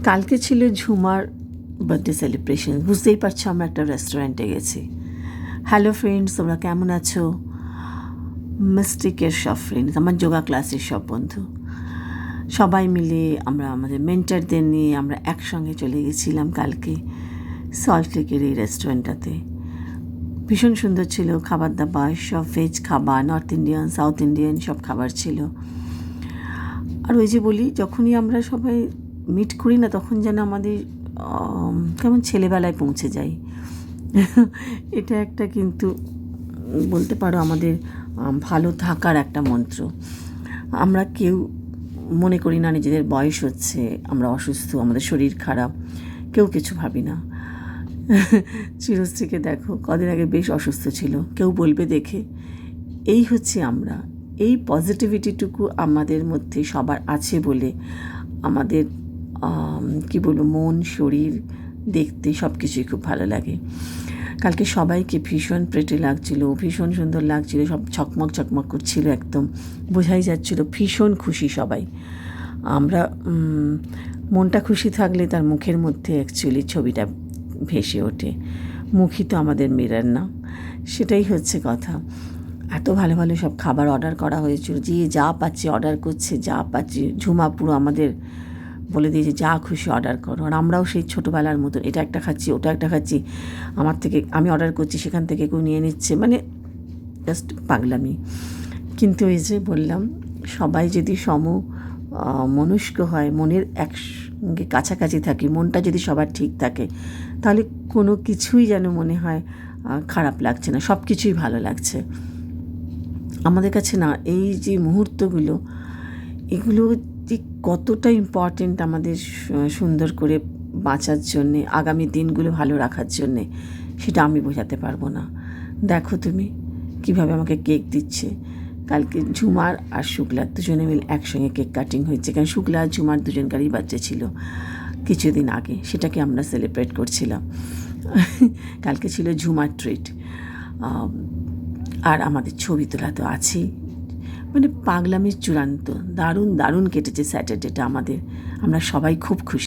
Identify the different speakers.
Speaker 1: কালকে ছিল ঝুমার birthday celebration. বুঝতেই পারছো আমরা একটা রেস্টুরেন্টে গেছি। হ্যালো ফ্রেন্ডস, তোমরা কেমন আছো? মিস্টিকের সব ফ্রেন্ডস, আমার যোগা ক্লাসের সব বন্ধু, সবাই মিলে আমরা আমাদের মেন্টারদের নিয়ে আমরা একসঙ্গে চলে গেছিলাম কালকে সল্টলেকের এই রেস্টুরেন্টটাতে। ভীষণ সুন্দর ছিল খাবার দাবার, সব ভেজ খাবার, নর্থ ইন্ডিয়ান, সাউথ ইন্ডিয়ান সব খাবার ছিল। আর ওই যে বলি, যখনই আমরা সবাই মিট করি না, তখন যেন আমাদের কেমন ছেলেবেলায় পৌঁছে যাই। এটা একটা কিন্তু বলতে পারো আমাদের ভালো থাকার একটা মন্ত্র। আমরা কেউ মনে করি না নিজেদের বয়স হচ্ছে, আমরা অসুস্থ, আমাদের শরীর খারাপ, কেউ কিছু ভাবি না। চিরশ্রীকে দেখো, কদিন আগে বেশ অসুস্থ ছিল, কেউ বলবে দেখে। এই হচ্ছে আমরা, এই পজিটিভিটিটুকু আমাদের মধ্যে সবার আছে বলে আমাদের কী বলবো, মন শরীর দেখতে সব কিছুই খুব ভালো লাগে। কালকে সবাইকে ভীষণ প্রেটে লাগছিল, ভীষণ সুন্দর লাগছিল, সব ঝকমক ঝকমক করছিল, একদম বোঝাই যাচ্ছিল ভীষণ খুশি সবাই। আমরা মনটা খুশি থাকলে তার মুখের মধ্যে অ্যাকচুয়ালি ছবিটা ভেসে ওঠে। মুখই তো আমাদের মিরর না, সেটাই হচ্ছে কথা। এত ভালো ভালো সব খাবার অর্ডার করা হয়েছিল, যে যা পাচ্ছে অর্ডার করছে, যা পাচ্ছে। ঝুমা পুরো আমাদের বলে দিয়েছে যা খুশি অর্ডার করো। আর আমরাও সেই ছোটোবেলার মতন এটা একটা খাচ্ছি, ওটা একটা খাচ্ছি, আমার থেকে আমি অর্ডার করছি, সেখান থেকে কেউ নিয়ে নিচ্ছে, মানে জাস্ট পাগলামি। কিন্তু এই যে বললাম, সবাই যদি মনস্ক হয়, মনের একসঙ্গে কাছাকাছি থাকে, মনটা যদি সবার ঠিক থাকে, তাহলে কোনো কিছুই যেন মনে হয় খারাপ লাগছে না, সব কিছুই ভালো লাগছে আমাদের কাছে। না, এই যে মুহূর্তগুলো, এগুলো যে কতটা ইম্পর্টেন্ট আমাদের সুন্দর করে বাঁচার জন্যে, আগামী দিনগুলো ভালো রাখার জন্যে, সেটা আমি বোঝাতে পারবো না। দেখো তুমি কীভাবে আমাকে কেক দিচ্ছে। কালকে ঝুমার আর শুক্লার দুজনে মিলে একসঙ্গে কেক কাটিং হয়েছে, কারণ শুক্লা আর ঝুমার দুজনকারই বাচ্চা ছিল কিছুদিন আগে, সেটাকে আমরা সেলিব্রেট করছিলাম। কালকে ছিল ঝুমার ট্রিট। আর আমাদের ছবি তোলা তো আছেই, মানে পাগলামির চূড়ান্ত। দারুণ দারুণ কেটেছে স্যাটারডেটা আমাদের, আমরা সবাই খুব খুশি।